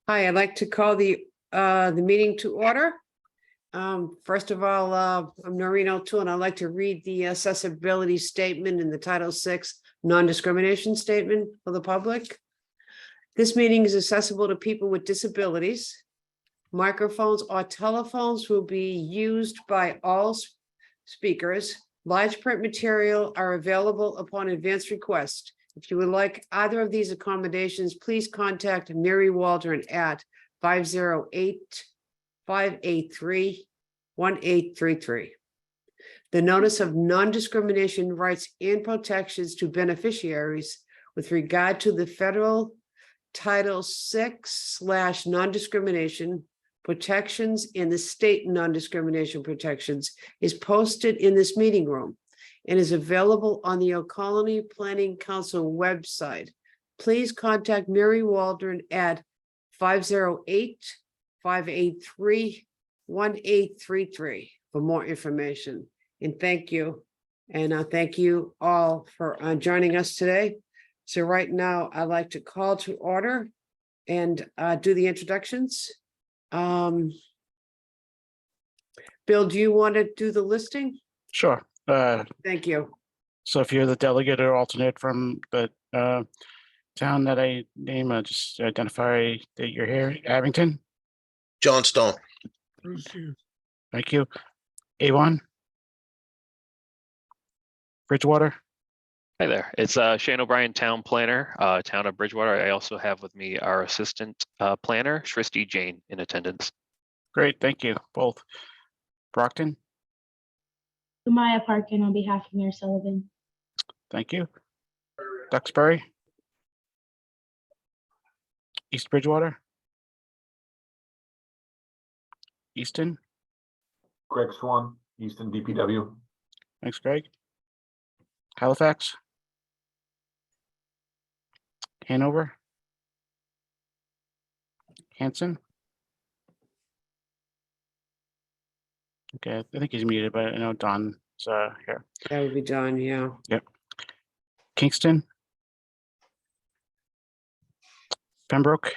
Hi, I'd like to call the meeting to order. First of all, I'm Noreen O'Toole, and I'd like to read the accessibility statement in the Title VI non-discrimination statement for the public. This meeting is accessible to people with disabilities. Microphones or telephones will be used by all speakers. Large print material are available upon advance request. If you would like either of these accommodations, please contact Mary Waldron at 508-583-1833. The notice of non-discrimination rights and protections to beneficiaries with regard to the federal Title VI/non-discrimination protections and the state non-discrimination protections is posted in this meeting room and is available on the Ocolony Planning Council website. Please contact Mary Waldron at 508-583-1833 for more information. And thank you. And thank you all for joining us today. So right now, I'd like to call to order and do the introductions. Bill, do you want to do the listing? Sure. Thank you. So if you're the delegate or alternate from the town that I name, just identify that you're here. Abington. John Stone. Thank you. Avon. Bridgewater. Hi there, it's Shane O'Brien, Town Planner, Town of Bridgewater. I also have with me our Assistant Planner, Shristi Jain, in attendance. Great, thank you both. Brockton. Maya Parkin on behalf of Mayor Sullivan. Thank you. Duxbury. East Bridgewater. Easton. Greg Swan, Easton DPW. Thanks, Greg. Halifax. Hanover. Hanson. Okay, I think he's muted, but I know Don's here. That would be John, yeah. Yep. Kingston. Pembroke.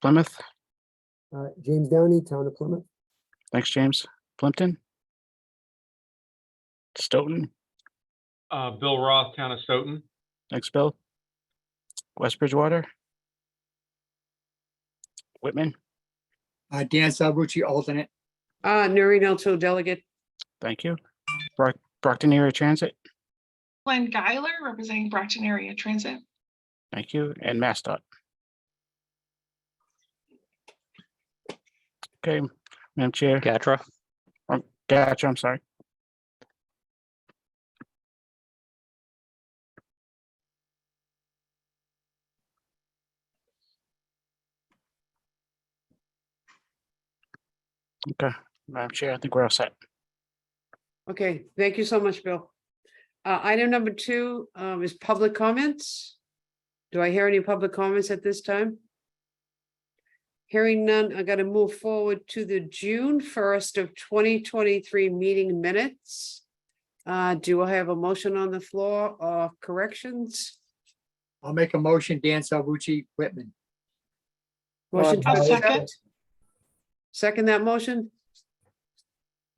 Plymouth. James Downey, Town of Plymouth. Thanks, James. Plimpton. Stoughton. Bill Roth, Town of Stoughton. Thanks, Bill. West Bridgewater. Whitman. Dan Salvucci, alternate. Noreen O'Toole, delegate. Thank you. Brockton Area Transit. Glenn Geiler, representing Brockton Area Transit. Thank you. And MassDOT. Okay, Madam Chair. Gatra. Gotcha, I'm sorry. Okay, Madam Chair, I think we're all set. Okay, thank you so much, Bill. Item number 2 is public comments. Do I hear any public comments at this time? Hearing none, I got to move forward to the June 1st of 2023 meeting minutes. Do I have a motion on the floor or corrections? I'll make a motion, Dan Salvucci, Whitman. Motion I'll to second. accept. Second that motion?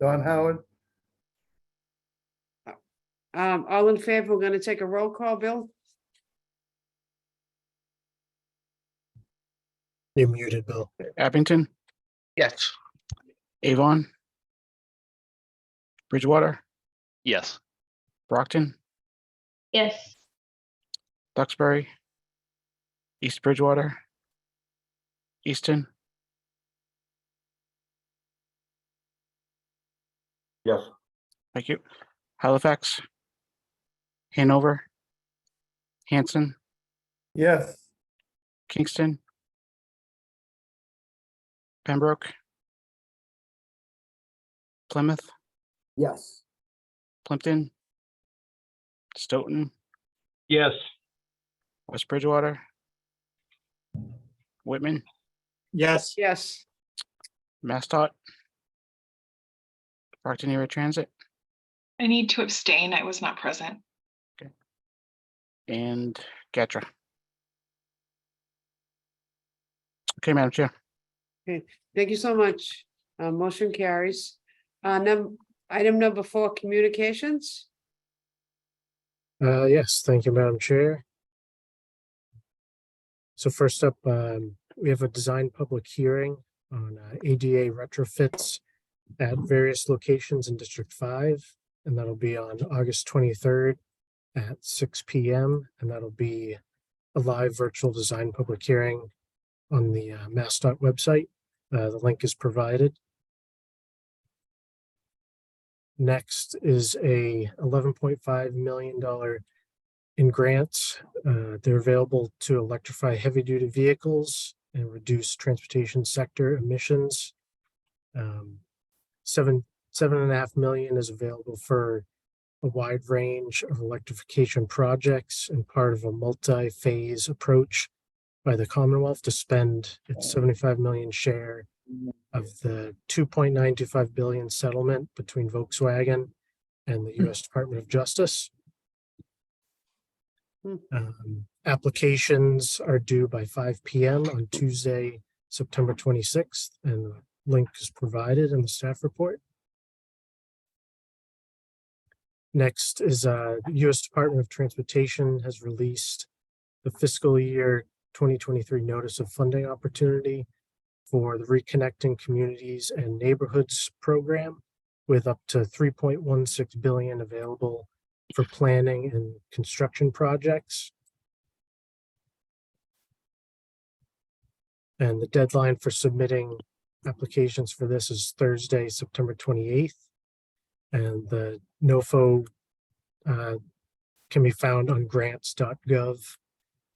Don Howard. All in favor, we're going to take a roll call, Bill? You're muted, Bill. Abington. Yes. Avon. Bridgewater. Yes. Brockton. Yes. Duxbury. East Bridgewater. Easton. Yes. Thank you. Halifax. Hanover. Hanson. Yes. Kingston. Pembroke. Plymouth. Yes. Plimpton. Stoughton. Yes. West Bridgewater. Whitman. Yes. Yes. MassDOT. Brockton Area Transit. I need to abstain. I was not present. And Gatra. Okay, Madam Chair. Thank you so much. Motion carries. Item number 4, communications. Yes, thank you, Madam Chair. So first up, we have a design public hearing on ADA retrofits at various locations in District 5, and that'll be on August 23rd at 6 p.m. And that'll be a live virtual design public hearing on the MassDOT website. The link is provided. Next is a $11.5 million in grants. They're available to electrify heavy-duty vehicles and reduce transportation sector emissions. $7.5 million is available for a wide range of electrification projects and part of a multi-phase approach by the Commonwealth to spend its 75 million share of the 2.925 billion settlement between Volkswagen and the U.S. Department of Justice. Applications are due by 5 p.m. on Tuesday, September 26th, and the link is provided in the staff report. Next is the U.S. Department of Transportation has released the fiscal year 2023 notice of funding opportunity for the Reconnecting Communities and Neighborhoods program, with up to 3.16 billion available for planning and construction projects. And the deadline for submitting applications for this is Thursday, September 28th. And the NOFO can be found on grants.gov,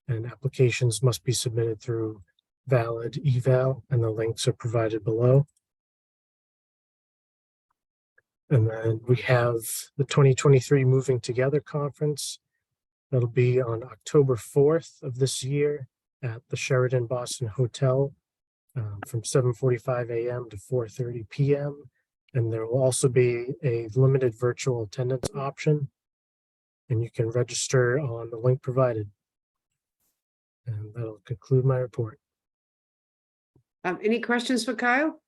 and applications must be submitted through valid eval, and the links are provided below. And then we have the 2023 Moving Together Conference. That'll be on October 4th of this year at the Sheraton Boston Hotel from 7:45 a.m. to 4:30 p.m. And there will also be a limited virtual attendance option, and you can register on the link provided. And that'll conclude my report. Any questions for Kyle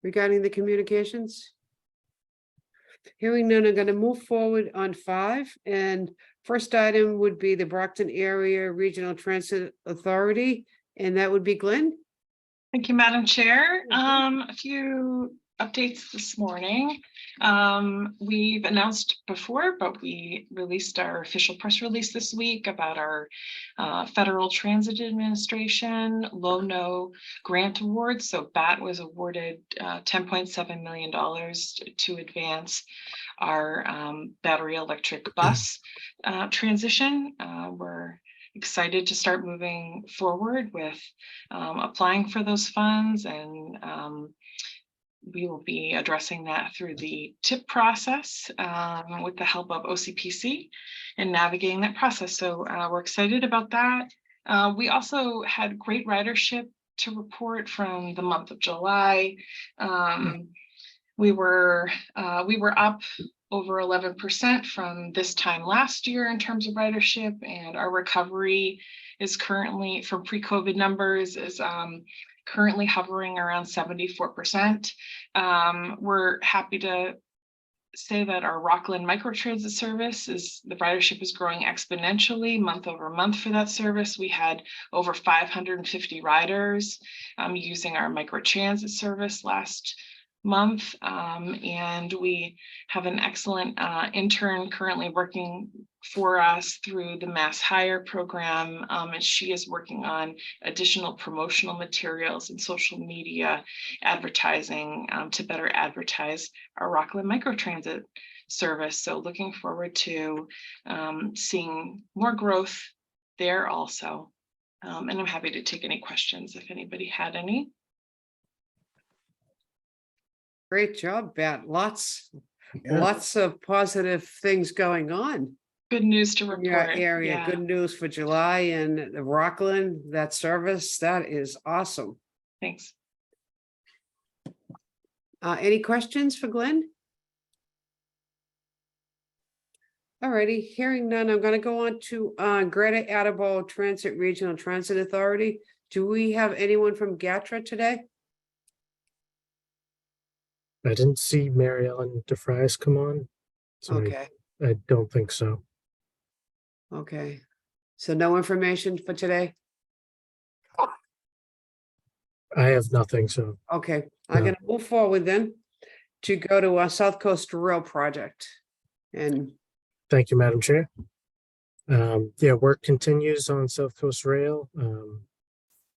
regarding the communications? Hearing none, I'm going to move forward on 5. And first item would be the Brockton Area Regional Transit Authority, and that would be Glenn. Thank you, Madam Chair. A few updates this morning. We've announced before, but we released our official press release this week about our Federal Transit Administration Low-No Grant Award. So BAT was awarded $10.7 million to advance our battery electric bus transition. We're excited to start moving forward with applying for those funds, and we will be addressing that through the TIP process with the help of OCPC and navigating that process. So we're excited about that. We also had great ridership to report from the month of July. We were up over 11% from this time last year in terms of ridership, and our recovery is currently from pre-COVID numbers is currently hovering around 74%. We're happy to say that our Rockland microtransit service the ridership is growing exponentially month over month for that service. We had over 550 riders using our microtransit service last month, and we have an excellent intern currently working for us through the Mass Hire program, and she is working on additional promotional materials and social media advertising to better advertise our Rockland microtransit service. So looking forward to seeing more growth there also, and I'm happy to take any questions if anybody had any. Great job, Bat. Lots of positive things going on Good news to in your report. area. Yeah. Good news for July and the Rockland, that service. That is awesome. Thanks. Any questions for Glenn? All righty, hearing none, I'm going to go on to Greta Attleboro Transit Regional Transit Authority. Do we have anyone from GATRA today? I didn't see Mary Ellen DeFries come on. So Okay, I don't think so. okay. So no information for today? I have nothing, so Okay, I'm No. gonna move forward then to go to our South Coast Rail project. And thank you, Madam Chair. Yeah, work continues on South Coast Rail. I'm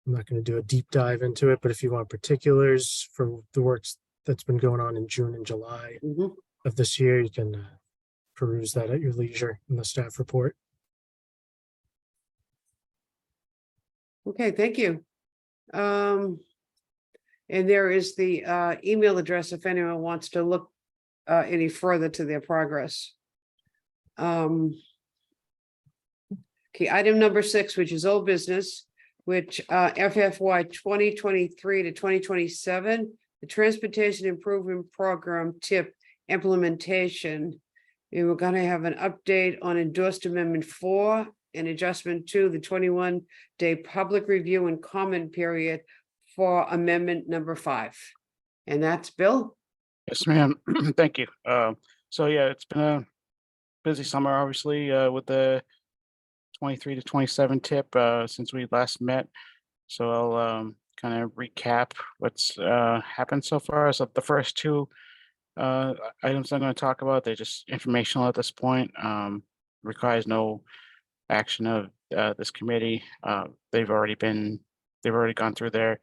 not going to do a deep dive into it, but if you want particulars for the works that's been going on in June and July mhm. of this year, you can peruse that at your leisure in the staff report. Okay, thank you. And there is the email address if anyone wants to look any further to their progress. Okay, item number 6, which is old business, which FFY 2023 to 2027, the Transportation Improvement Program TIP implementation. We were gonna have an update on endorsed amendment 4, an adjustment to the 21-day public review and comment period for amendment number 5. And that's Bill? Yes, ma'am. Thank you. So yeah, it's been a busy summer, obviously, with the 23 to 27 tip since we last met. So I'll kind of recap what's happened so far. So the first two items I'm going to talk about, they're just informational at this point. Requires no action of this committee. They've already gone through their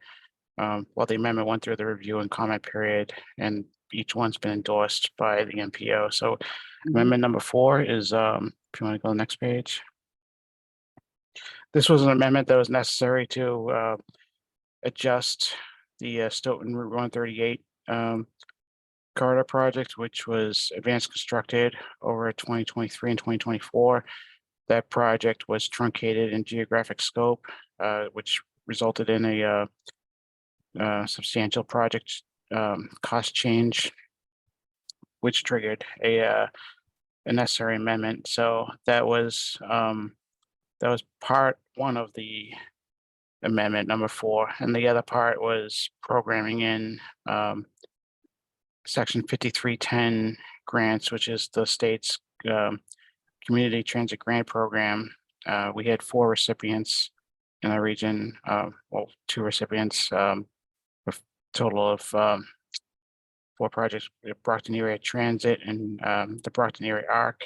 well, the amendment went through the review and comment period, and each one's been endorsed by the MPO. So amendment number 4 is if you want to go to the next page. This was an amendment that was necessary to adjust the Stoughton Route 138 corridor project, which was advanced constructed over 2023 and 2024. That project was truncated in geographic scope, which resulted in a substantial project cost change, which triggered a necessary amendment. So that was part 1 of the amendment number 4, and the other part was programming in section 5310 grants, which is the state's community transit grant program. We had 4 recipients in the region, well, 2 recipients, a total of 4 projects: Brockton Area Transit and the Brockton Area Arc,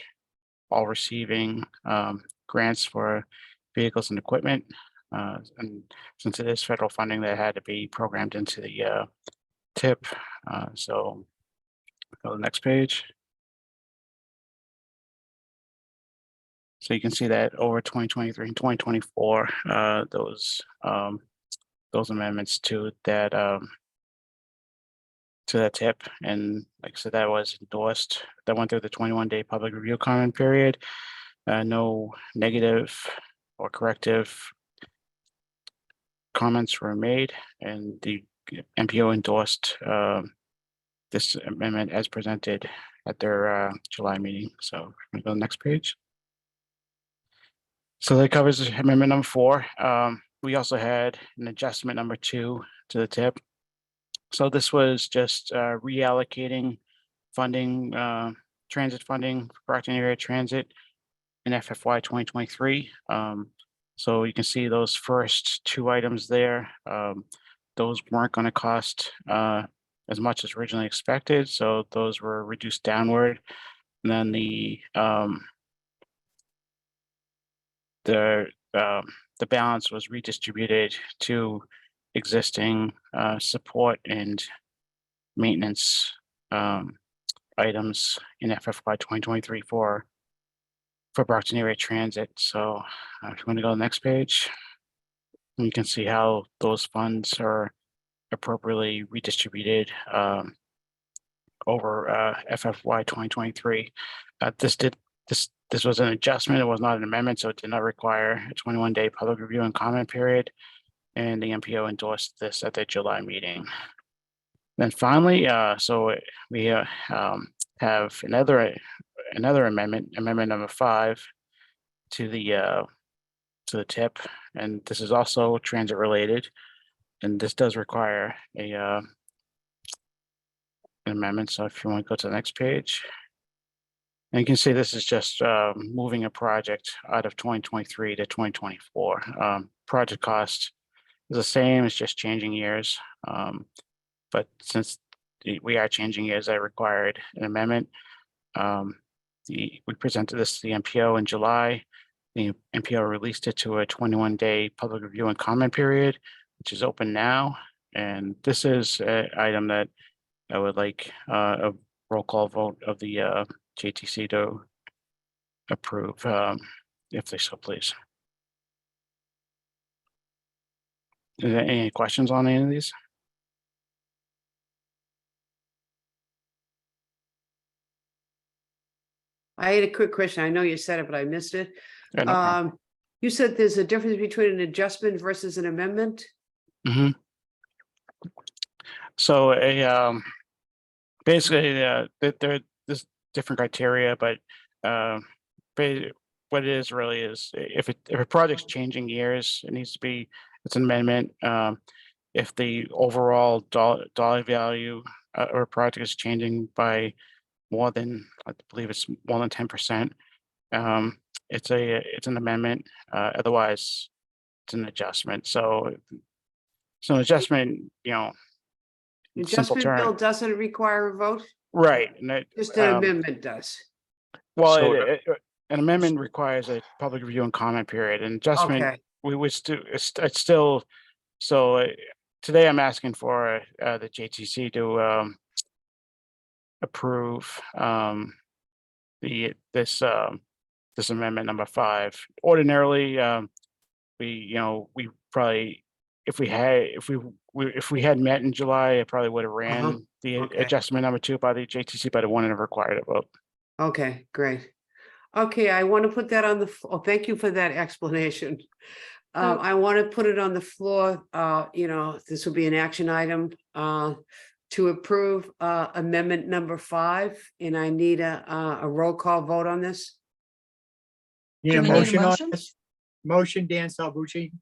all receiving grants for vehicles and equipment. And since it is federal funding, that had to be programmed into the TIP. So go to the next page. So you can see that over 2023 and 2024, those amendments to that TIP, and like I said, that was endorsed. That went through the 21-day public review comment period. No negative or corrective comments were made, and the MPO endorsed this amendment as presented at their July meeting. So we go to the next page. So that covers amendment number 4. We also had an adjustment number 2 to the TIP. So this was just reallocating funding, transit funding for Brockton Area Transit in FFY 2023. So you can see those first 2 items there. Those weren't going to cost as much as originally expected, so those were reduced downward. And then the balance was redistributed to existing support and maintenance items in FFY 2023 for Brockton Area Transit. So if you want to go to the next page, you can see how those funds are appropriately redistributed over FFY 2023. This was an adjustment. It was not an amendment, so it did not require a 21-day public review and comment period. And the MPO endorsed this at their July meeting. Then finally, so we have another amendment, amendment number 5, to the to the tip, and this is also transit related. And this does require a an amendment. So if you want to go to the next page. And you can see this is just moving a project out of 2023 to 2024. Project cost is the same, it's just changing years. But since we are changing years, I required an amendment. We presented this to the MPO in July. The MPO released it to a 21-day public review and comment period, which is open now. And this is an item that I would like a roll call vote of the JTC to approve, if they so please. Is there any questions on any of these? I had a quick question. I know you said it, but I missed it. Yeah, no problem. You said there's a difference between an adjustment versus an amendment? Mhm. So basically, there's different criteria, but what it is really is if a project's changing years, it needs to be, it's an amendment. If the overall dollar value or a project is changing by more than, I believe it's more than 10%, it's an amendment. Otherwise, it's an adjustment. So an adjustment, in simple Adjustment bill term, doesn't require a vote? right? And it, Just an amendment does. well, So- an amendment requires a public review and comment period. And adjustment, Okay, we would still, it's still, so today I'm asking for the JTC to approve this amendment number 5. Ordinarily, we probably, if we had met in July, I probably would have ran the Okay. adjustment number 2 by the JTC, but it wouldn't have required a vote. okay, great. Okay, I want to put that on the, thank you for that explanation. I want to put it on the floor, this will be an action item to approve amendment number 5, and I need a roll call vote on this. Need a Do we need a motion on motion? this? Motion, Dan Salvucci.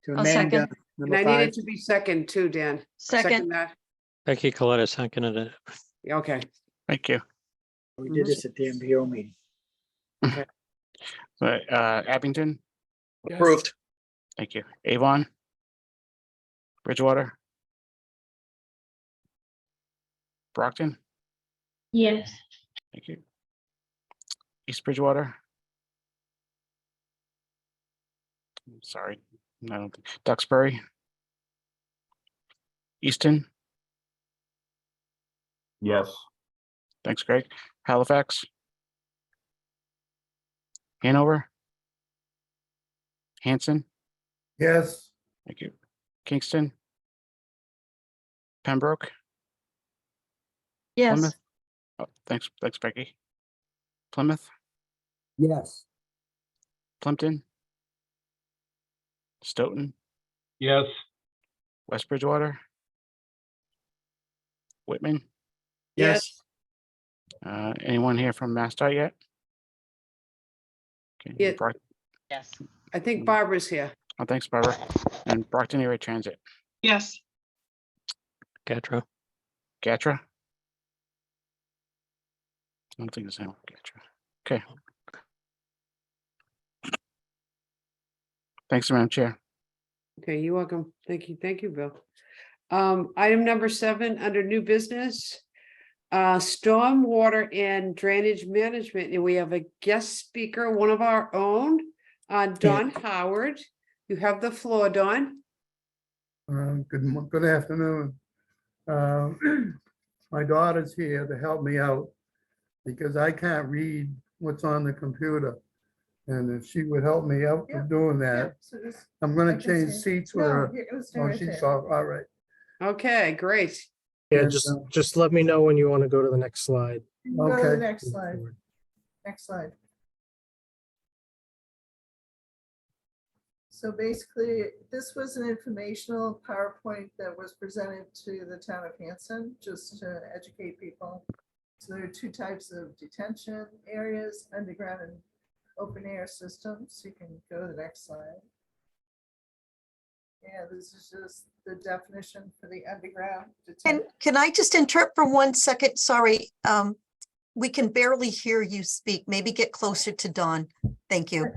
To I'll amend second. And number I need 5. it to be second too, Dan. Second. That. Becky Coletta seconded it. Yeah, okay. Thank you. We did this at the MPO meeting. Abington, Approved. thank you. Avon, Bridgewater, Brockton, Yes. thank you. East Bridgewater. Sorry, I don't think, Duxbury. Easton, Yes. thanks, Greg. Halifax. Hanover. Hanson, Yes. thank you. Kingston. Pembroke, Yes. Plymouth. Oh, thanks, Becky. Plymouth, Yes. Plimpton. Stoughton, Yes. West Bridgewater. Whitman. Yes. Anyone here from MassDOT yet? Okay, Yeah. Yes. I think Barbara's here. Oh, thanks, Barbara. And Brockton Area Transit, Yes, Gatra. Gatra. I don't think there's anyone from Gatra. Okay. Thanks, Madam Chair. Okay, you're welcome. Thank you, Bill. Item number 7, under new business. Stormwater and drainage management, and we have a guest speaker, one of our own, Don Howard. You have the floor, Don. Good afternoon. My daughter's here to help me out because I can't read what's on the computer. And if she would help me out with doing that, I'm gonna change seats with her. Oh, she's all right. Okay, great. Yeah, And, just let me know when you want to go to the next slide. Go to the Next slide. Next slide. So basically, this was an informational PowerPoint that was presented to the town of Hanson, just to educate people. So there are 2 types of detention areas, underground and open air systems. You can go to the next slide. Yeah, this is just the definition for the underground. And can I just interrupt for 1 second? Sorry. We can barely hear you speak. Maybe get closer to Dawn. Thank you.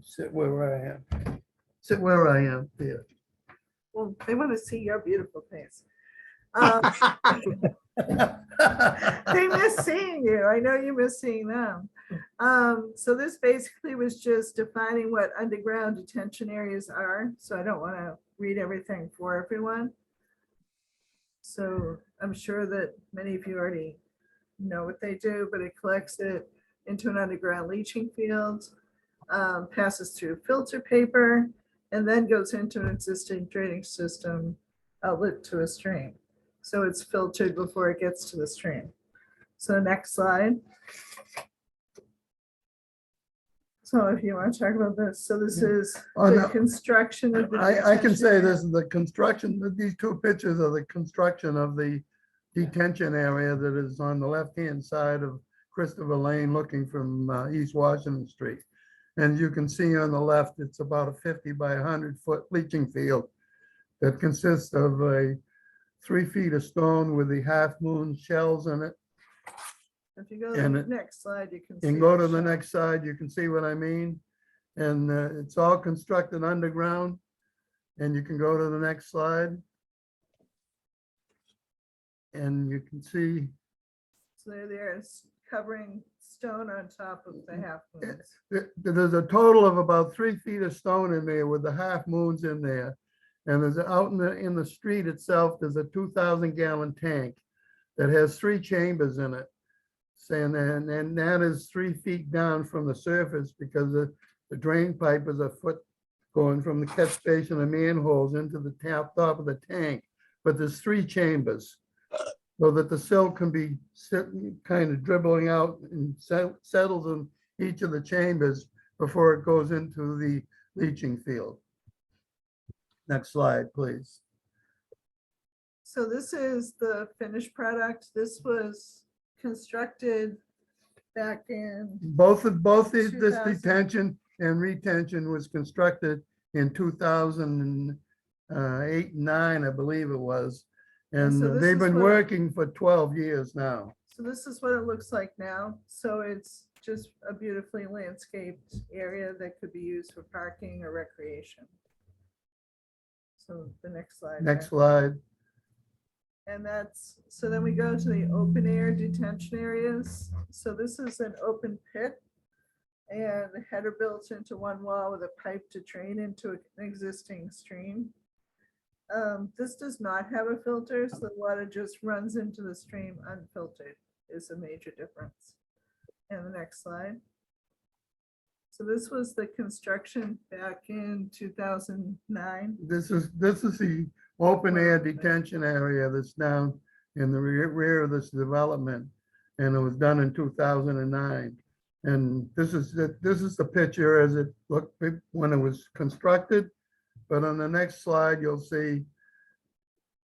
Sit where I am. Sit where I am, dear. Well, they want to see your beautiful face. They miss seeing you. I know you miss seeing them. So this basically was just defining what underground detention areas are. So I don't want to read everything for everyone. So I'm sure that many of you already know what they do, but it collects it into an underground leaching field, passes through filter paper, and then goes into an existing drainage system outlet to a stream. So it's filtered before it gets to the stream. So next slide. So if you want to talk about this, so this is the construction of the. I can say detention this is the construction, these two pictures are the construction of the detention area that is on the left-hand side of Christopher Lane looking from East Washington Street. And you can see on the left, it's about a 50 by 100-foot leaching field that consists of a 3 feet of stone with the half moon shells in it. If you go to And the it- next slide, you can see. And go to the shell. next side, you can see what I mean. And it's all constructed underground. And you can go to the next slide. And you can see So there's covering stone on top of the half moons. there's a total of about 3 feet of stone in there with the half moons in there. And there's out in the street itself, there's a 2,000 gallon tank that has 3 chambers in it. Saying, and that is 3 feet down from the surface because the drain pipe is a foot going from the catch basin and manholes into the top of the tank. But there's 3 chambers so that the silt can be kind of dribbling out and settles in each of the chambers before it goes into the leaching field. Next slide, please. So this is the finished product. This was constructed back in, This 2000. detention and retention was constructed in 2008, 9, I believe it was. And so this they've is been what- working for 12 years now. so this is what it looks like now. So it's just a beautifully landscaped area that could be used for parking or recreation. So the next slide. Next there. slide. And that's, so then we go to the open air detention areas. So this is an open pit. And the header built into one wall with a pipe to drain into an existing stream. This does not have a filter, so the water just runs into the stream unfiltered is a major difference. And the next slide. So this was the construction back in 2009. This is the open air detention area that's down in the rear of this development. And it was done in 2009. And this is the picture as it looked when it was constructed. But on the next slide, you'll see.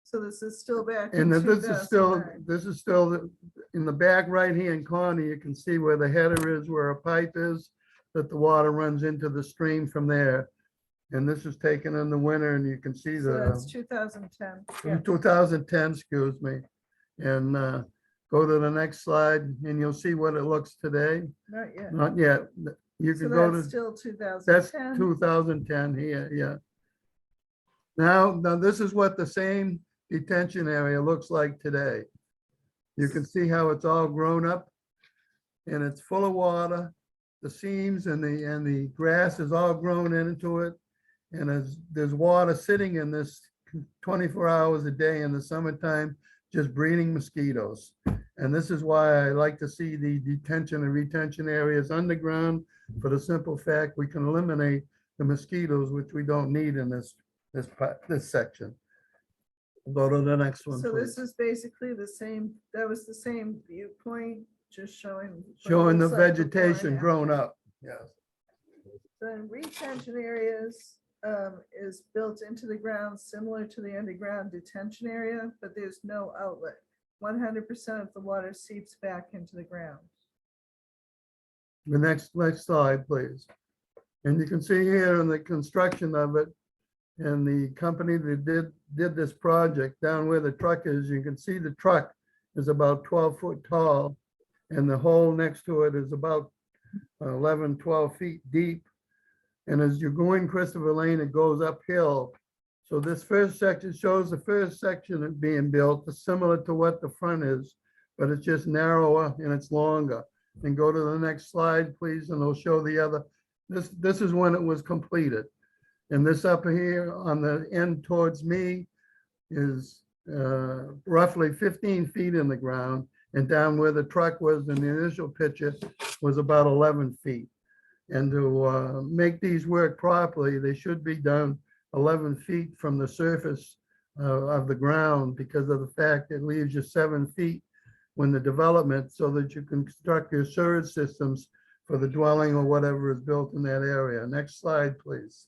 So this is still back. And in this is still 2009. in the back right-hand corner, you can see where the header is, where a pipe is, that the water runs into the stream from there. And this is taken in the winter and you can see So that's the 2010. Yeah. 2010, excuse me. And go to the next slide and you'll see what it looks today. Not yet. Not yet. You So can go that's to, still that's 2010. 2010 here, yeah. Now this is what the same detention area looks like today. You can see how it's all grown up and it's full of water. The seams and the grass is all grown into it. And there's water sitting in this 24 hours a day in the summertime, just breeding mosquitoes. And this is why I like to see the detention and retention areas underground, for the simple fact we can eliminate the mosquitoes, which we don't need in this section. Go to the next one, So this please. is basically the same, that was the same viewpoint, just showing. what it Showing the looks like before and vegetation grown after. up, yes. The retention areas is built into the ground, similar to the underground detention area, but there's no outlet. 100% of the water seeps back into the ground. The next slide, please. And you can see here in the construction of it, and the company that did this project down where the truck is, you can see the truck is about 12 foot tall, and the hole next to it is about 11, 12 feet deep. And as you're going Christopher Lane, it goes uphill. So this first section shows the first section of being built, similar to what the front is, but it's just narrower and it's longer. And go to the next slide, please, and it'll show the other. This is when it was completed. And this up here on the end towards me is roughly 15 feet in the ground, and down where the truck was in the initial picture was about 11 feet. And to make these work properly, they should be done 11 feet from the surface of the ground, because of the fact it leaves you 7 feet when the development, so that you can construct your sewage systems for the dwelling or whatever is built in that area. Next slide, please.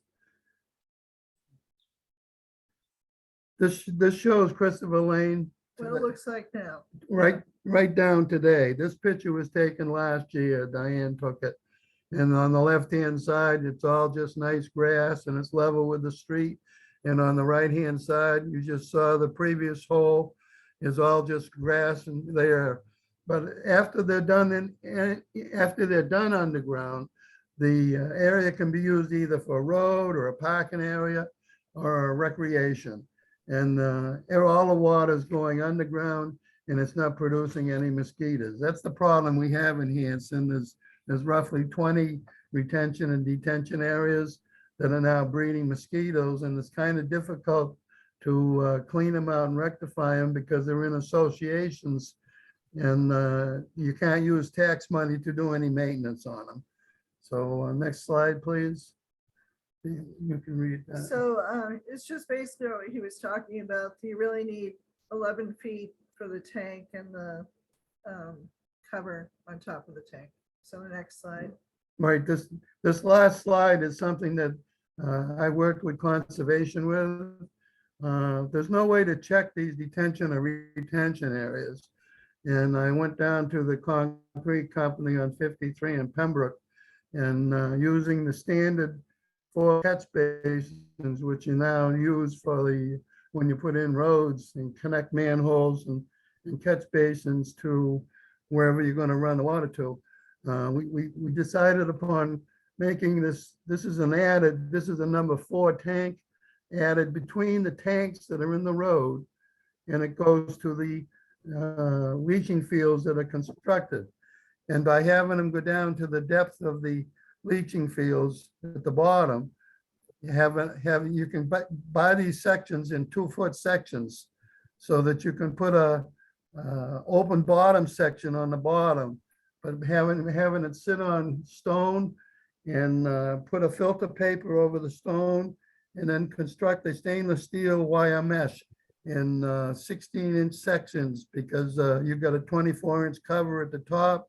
This shows Christopher Lane. What it looks like now. Right down today. This picture was taken last year. Diane took it. And on the left-hand side, it's all just nice grass and it's level with the street. And on the right-hand side, you just saw the previous hole is all just grass and there. But after they're done underground, the area can be used either for a road or a parking area or a recreation. And all the water is going underground and it's not producing any mosquitoes. That's the problem we have in Hanson. There's roughly 20 retention and detention areas that are now breeding mosquitoes, and it's kind of difficult to clean them out and rectify them because they're in associations, and you can't use tax money to do any maintenance on them. So next slide, please. You can read that. So it's just basically what he was talking about. You really need 11 feet for the tank and the cover on top of the tank. So the next slide. Right, this last slide is something that I worked with conservation with. There's no way to check these detention or retention areas. And I went down to the concrete company on 53 in Pembroke, and using the standard 4 catch basins, which you now use for when you put in roads and connect manholes and catch basins to wherever you're going to run the water to. We decided upon making this is a number 4 tank added between the tanks that are in the road, and it goes to the leaching fields that are constructed. And by having them go down to the depth of the leaching fields at the bottom, you can buy these sections in 2-foot sections, so that you can put a open bottom section on the bottom, but having it sit on stone and put a filter paper over the stone, and then construct a stainless steel wire mesh in 16-inch sections, because you've got a 24-inch cover at the top,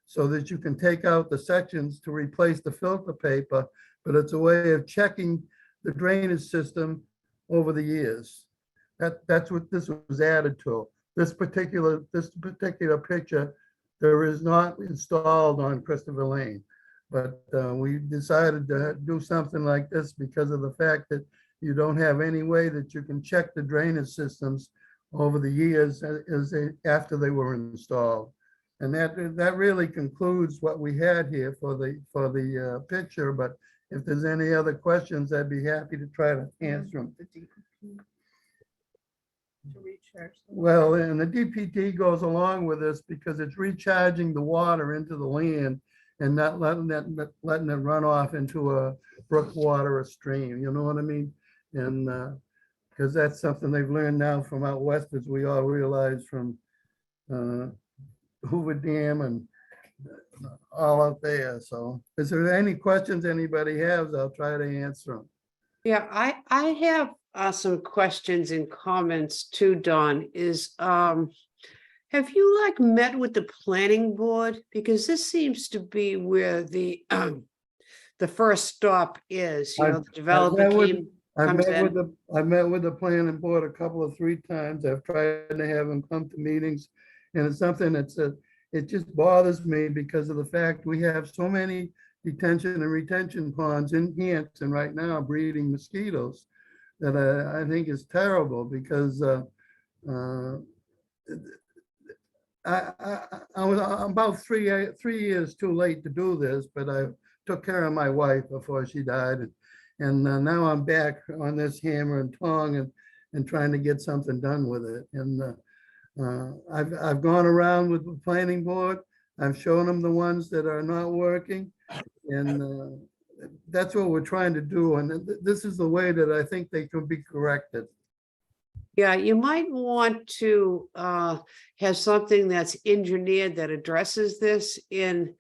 so that you can take out the sections to replace the filter paper. But it's a way of checking the drainage system over the years. That's what this was added to. This particular picture, there is not installed on Christopher Lane, but we decided to do something like this because of the fact that you don't have any way that you can check the drainage systems over the years after they were installed. And that really concludes what we had here for the picture. But if there's any other questions, I'd be happy to try to answer them. To recharge. Well, and the DPT goes along with this because it's recharging the water into the land and not letting it run off into a brook, water, or stream. You know what I mean? And because that's something they've learned now from out west, as we all realize, from Hoover Dam and all out there. So is there any questions anybody has? I'll try to answer them. Yeah, I have some questions and comments too, Don. Have you met with the planning board? Because this seems to be where the first stop is, the developer comes in. I've met with the planning board 3 times. I've tried to have them come to meetings, and it's something that's it just bothers me because of the fact we have so many detention and retention ponds in Hanson right now breeding mosquitoes that I think is terrible because I'm about three years too late to do this, but I took care of my wife before she died. And now I'm back on this hammer and tong and trying to get something done with it. And I've gone around with the planning board. I've shown them the ones that are not working. And that's what we're trying to do. And this is the way that I think they can be corrected. Yeah, you might want to have something that's engineered that addresses this in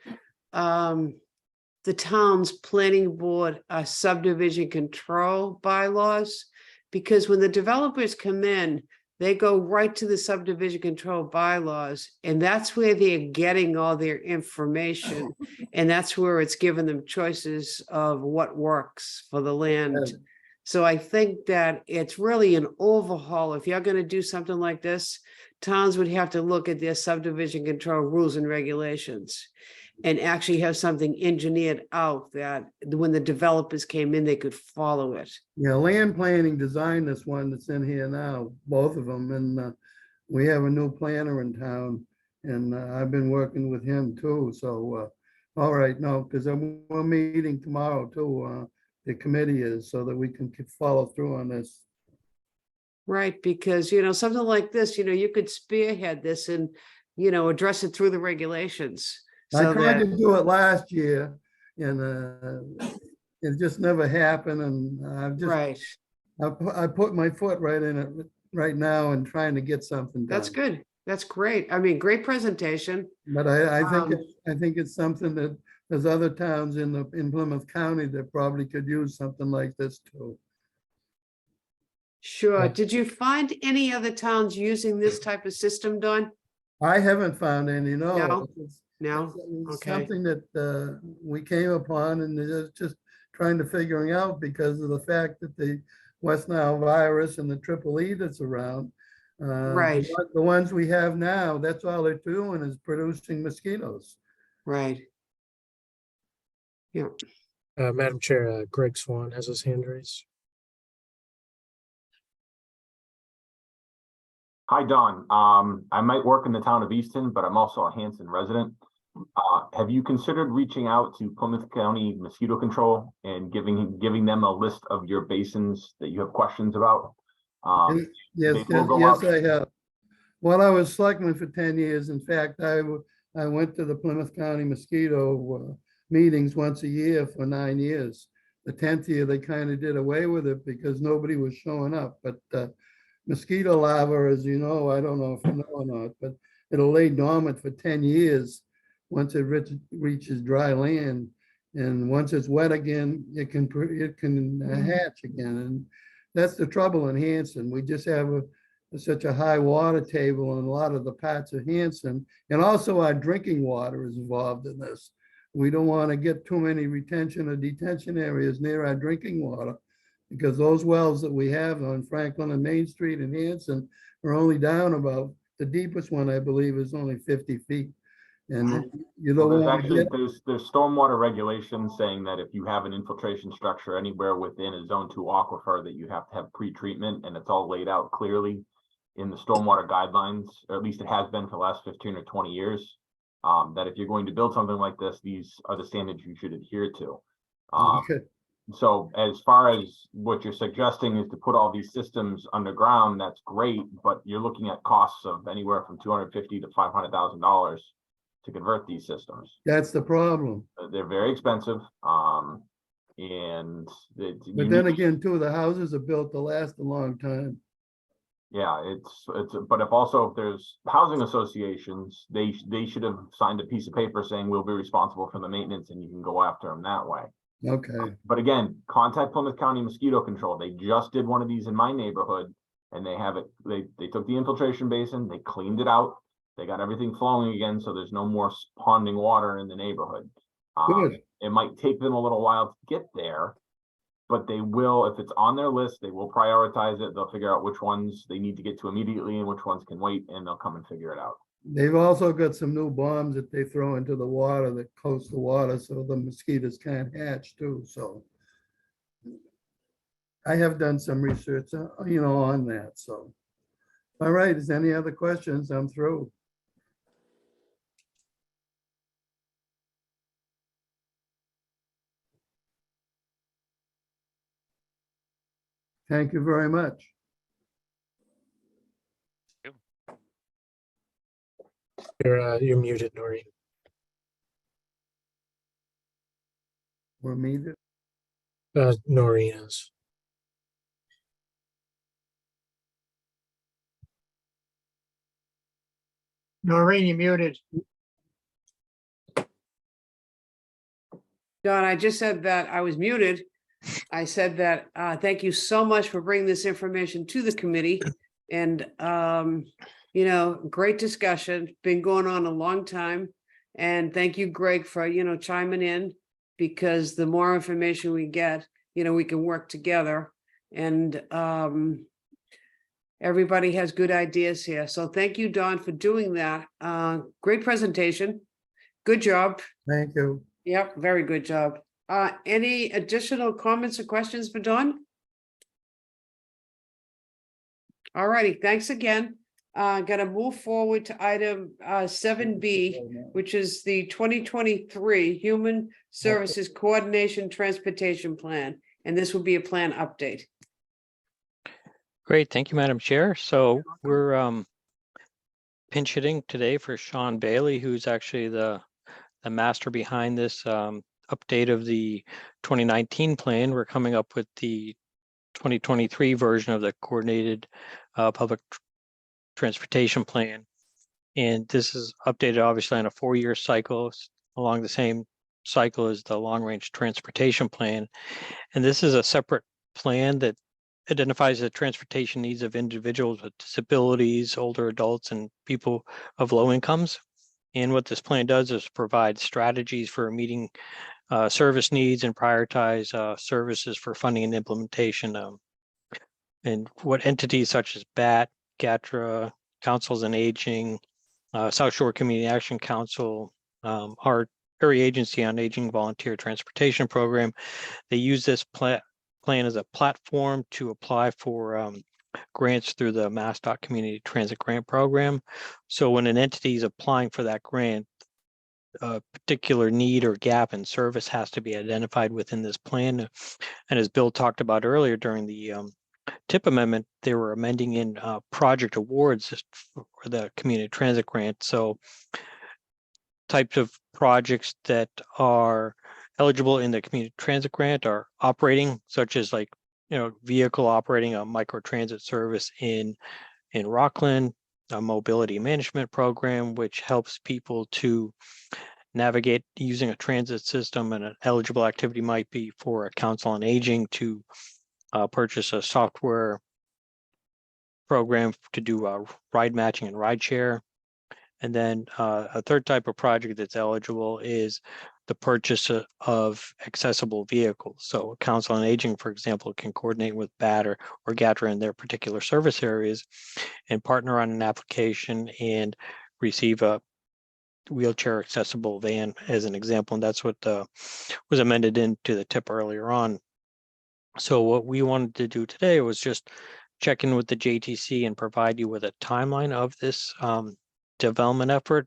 the town's planning board subdivision control bylaws. Because when the developers come in, they go right to the subdivision control bylaws, and that's where they're getting all their information. And that's where it's given them choices of what works for the land. So I think that it's really an overhaul. If you're going to do something like this, towns would have to look at their subdivision control rules and regulations and actually have something engineered out that when the developers came in, they could follow it. Yeah, land planning designed this one that's in here now, both of them. And we have a new planner in town, and I've been working with him too. So, all right, no, because we're meeting tomorrow too. The committee is, so that we can follow through on this. Right, because, you know, something like this, you know, you could spearhead this and, you know, address it through the regulations. I So tried that, to do it last year, and it just never happened. And I've just, right, I put my foot right in it right now and trying to get something done. that's good. That's great. I mean, great presentation. But I think it's something that there's other towns in Plymouth County that probably could use something like this too. Sure. Did you find any other towns using this type of system, Don? I haven't found any, no. No? It's- No? it's Okay. something that we came upon and it's just trying to figuring out because of the fact that the West Nile virus and the triple E that's around. Right. The ones we have now, that's all they're doing is producing mosquitoes. Right. Yeah. Madam Chair, Greg Swan has his hand raised. Hi, Don. I might work in the town of Easton, but I'm also a Hanson resident. Have you considered reaching out to Plymouth County Mosquito Control and giving them a list of your basins that you have questions about? Yes, I have. Well, I was selectman for 10 years. In fact, I went to the Plymouth County mosquito meetings once a year for 9 years. The 10th year, they kind of did away with it because nobody was showing up. But mosquito larvae, as you know, I don't know if you know or not, but it'll lay dormant for 10 years once it reaches dry land. And once it's wet again, it can hatch again. And that's the trouble in Hanson. We just have such a high water table in a lot of the parts of Hanson. And also our drinking water is involved in this. We don't want to get too many retention or detention areas near our drinking water because those wells that we have on Franklin and Main Street in Hanson are only down about, the deepest one, I believe, is only 50 feet. And you don't want to get... There's stormwater regulations saying that if you have an infiltration structure anywhere within a zone 2 aquifer that you have to have pre-treatment, and it's all laid out clearly in the stormwater guidelines, or at least it has been for the last 15 or 20 years, that if you're going to build something like this, these are the standards you should adhere to. So as far as what you're suggesting is to put all these systems underground, that's great, but you're looking at costs of anywhere from $250,000 to $500,000 to convert these systems. That's the problem. They're very expensive. But then again, too, the houses are built to last a long time. Yeah, but if there's housing associations, they should have signed a piece of paper saying we'll be responsible for the maintenance and you can go after them that way. Okay. But again, contact Plymouth County Mosquito Control. They just did one of these in my neighborhood and they have it, they took the infiltration basin, they cleaned it out, they got everything flowing again, so there's no more ponding water in the neighborhood. Good. It might take them a little while to get there, but they will, if it's on their list, they will prioritize it. They'll figure out which ones they need to get to immediately and which ones can wait, and they'll come and figure it out. They've also got some new bombs that they throw into the water that coats the water so the mosquitoes can't hatch too, so. I have done some research, on that, so. All right, is there any other questions? I'm through. Thank you very much. You're muted, Noreen. We're muted. Noreen is. Noreen, you muted. Don, I just said that I was muted. I said that, thank you so much for bringing this information to the committee. And, great discussion, been going on a long time. And thank you, Greg, for, chiming in, because the more information we get, we can work together. And everybody has good ideas here. So thank you, Don, for doing that. Great presentation. Good job. Thank you. Yep, very good job. Any additional comments or questions for Dawn? All righty, thanks again. Gonna move forward to item 7B, which is the 2023 Human Services Coordination Transportation Plan. And this will be a plan update. Great, thank you, Madam Chair. So we're pinch hitting today for Sean Bailey, who's actually the master behind this update of the 2019 plan. We're coming up with the 2023 version of the Coordinated Public Transportation Plan. And this is updated obviously on a 4-year cycle along the same cycle as the Long Range Transportation Plan. And this is a separate plan that identifies the transportation needs of individuals with disabilities, older adults, and people of low incomes. And what this plan does is provide strategies for meeting service needs and prioritize services for funding and implementation. And what entities such as BAT, GATRA, Councils on Aging, South Shore Community Action Council, our Area Agency on Aging Volunteer Transportation Program, they use this plan as a platform to apply for grants through the MassDOT Community Transit Grant Program. So when an entity is applying for that grant, a particular need or gap in service has to be identified within this plan. And as Bill talked about earlier during the TIP amendment, they were amending in project awards for the community transit grant. So types of projects that are eligible in the community transit grant are operating, such as vehicle operating a micro transit service in Rockland, a mobility management program, which helps people to navigate using a transit system. And an eligible activity might be for a Council on Aging to purchase a software program to do ride matching and ride share. And then a third type of project that's eligible is the purchase of accessible vehicles. So Council on Aging, for example, can coordinate with BAT or GATRA in their particular service areas and partner on an application and receive a wheelchair accessible van as an example. And that's what was amended into the TIP earlier on. So what we wanted to do today was just check in with the JTC and provide you with a timeline of this development effort.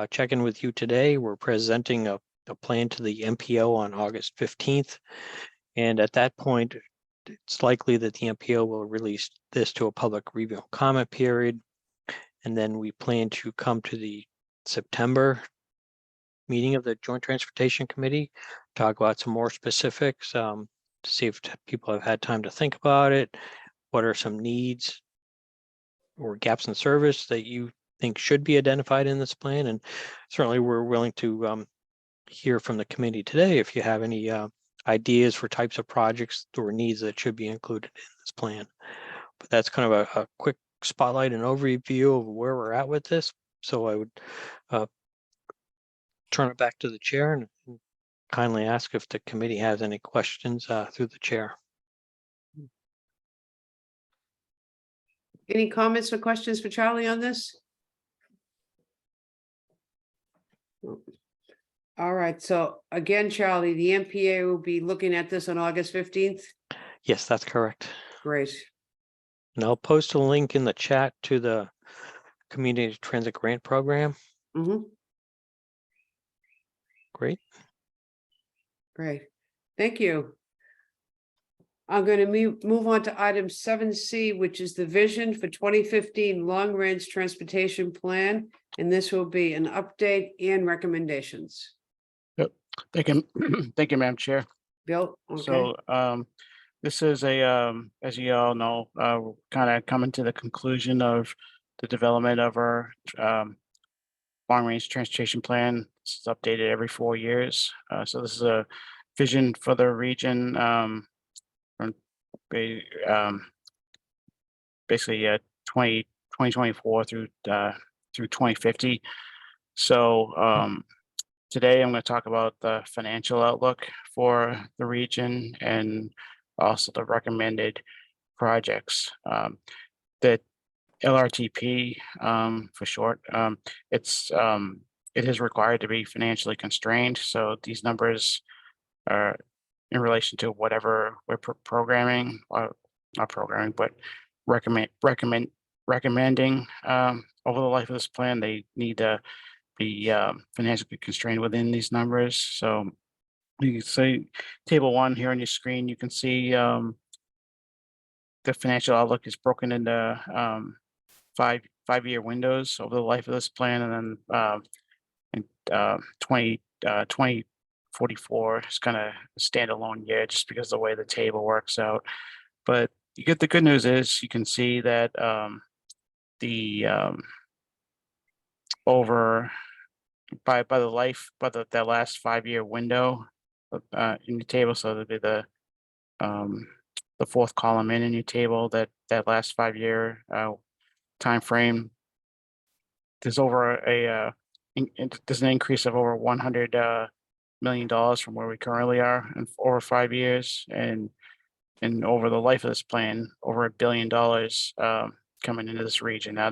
Check in with you today. We're presenting a plan to the MPO on August 15th. And at that point, it's likely that the MPO will release this to a public review and comment period. And then we plan to come to the September meeting of the Joint Transportation Committee, talk about some more specifics, to see if people have had time to think about it. What are some needs or gaps in service that you think should be identified in this plan? And certainly we're willing to hear from the committee today if you have any ideas for types of projects or needs that should be included in this plan. But that's kind of a quick spotlight and overview of where we're at with this. So I would turn it back to the chair and kindly ask if the committee has any questions through the chair. Any comments or questions for Charlie on this? All right, so again, Charlie, the MPA will be looking at this on August 15th. Yes, that's correct. Great. And I'll post a link in the chat to the Community Transit Grant Program. Mhm. Great. Great, thank you. I'm going to move on to item 7C, which is the vision for 2015 Long Range Transportation Plan. And this will be an update and recommendations. Thank you, thank you, Madam Chair. Bill, okay, So this is as you all know, we're kind of coming to the conclusion of the development of our long range transportation plan. It's updated every 4 years. So this is a vision for the region from basically 2024 through 2050. So today I'm going to talk about the financial outlook for the region and also the recommended projects. The LRTP for short, it is required to be financially constrained. So these numbers are in relation to whatever we're programming, or not programming, but recommending over the life of this plan. They need to be financially constrained within these numbers. So you can see table 1 here on your screen. You can see the financial outlook is broken into 5-year windows over the life of this plan, and then in 2044 is kind of a standalone year just because of the way the table works out. But you get the good news is you can see that the over by the last 5-year window in the table, so that'd be the 4th column in your table, that last 5-year time frame. There's over there's an increase of over $100 million from where we currently are in over 5 years, and over the life of this plan, over $1 billion coming into this region. Now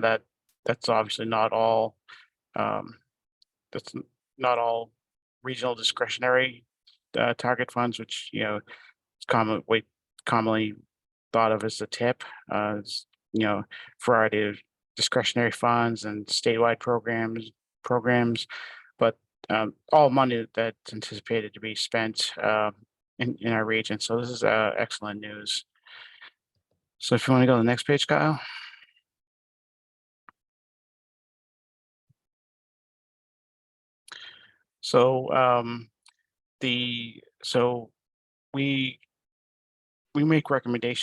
that's obviously not all. That's not all regional discretionary target funds, which is commonly thought of as the TIP. It's, variety of discretionary funds and statewide programs, but all money that's anticipated to be spent in our region. So this is excellent news. So if you want to go to the next page, Kyle. So we make recommended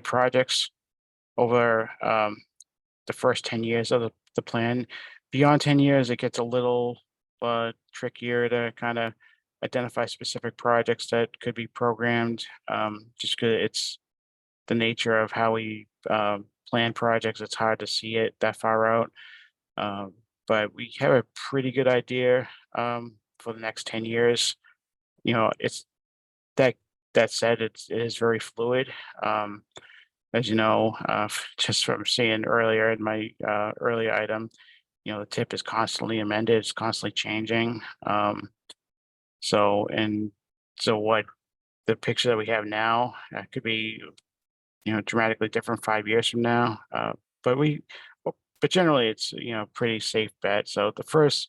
projects over the first 10 years of the plan. Beyond 10 years, it gets a little trickier to kind of identify specific projects that could be programmed, just because it's the nature of how we plan projects. It's hard to see it that far out. But we have a pretty good idea for the next 10 years. It's that said, it is very fluid. As you know, just from seeing earlier in my earlier item, the TIP is constantly amended, it's constantly changing. So what the picture that we have now could be, dramatically different 5 years from now. But generally it's, pretty safe bet. So the first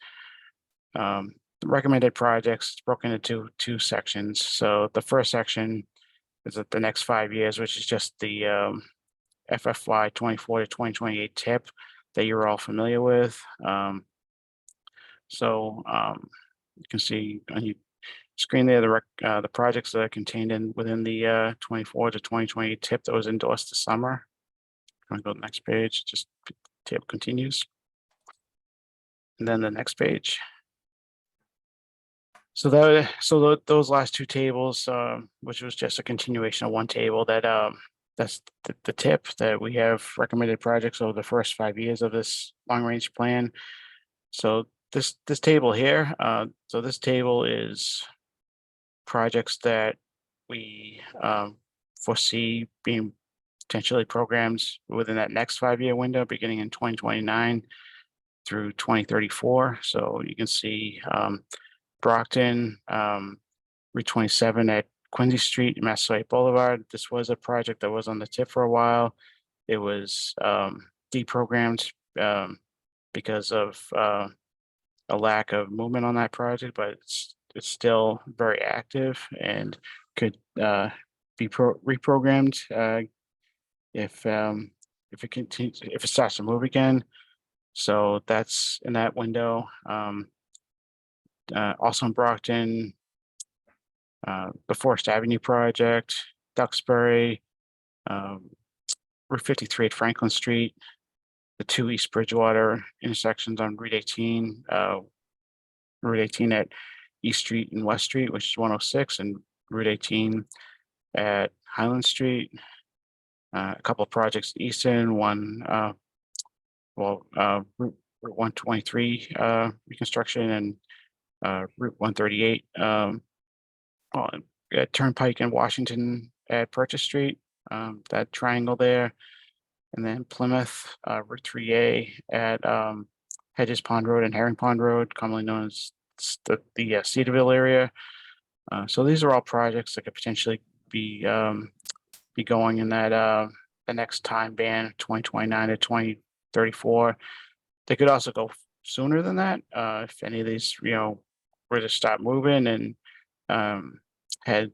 recommended projects broken into two sections. So the first section is the next 5 years, which is just the FFY 24 to 2028 TIP that you're all familiar with. You can see on your screen there the projects that are contained within the 24 to 2028 TIP that was endorsed this summer. I'm going to go to the next page. Just TIP continues, and then the next page. So those last two tables, which was just a continuation of one table, that's the TIP that we have recommended projects over the first 5 years of this long range plan. So this table here, this table is projects that we foresee being potentially programmed within that next 5-year window, beginning in 2029. through 2034. So you can see Brockton, Route 27 at Quincy Street, Massasoit Boulevard. This was a project that was on the tip for a while. It was deprogrammed because of a lack of movement on that project, but it's still very active and could be reprogrammed if it continues, if it starts to move again. So that's in that window. Also in Brockton, the Forest Avenue project, Duxbury, Route 53 at Franklin Street, the 2 East Bridgewater intersections on Route 18, Route 18 at East Street and West Street, which is 106, and Route 18 at Highland Street. A couple of projects in Easton, Route 123 reconstruction, and Route 138 Turnpike in Washington at Purchase Street, that triangle there. And then Plymouth, Route 3A at Hedges Pond Road and Herring Pond Road, commonly known as the Cedarville area. So these are all projects that could potentially be going in that the next time band, 2029 to 2034. They could also go sooner than that if any of these, were to start moving and had,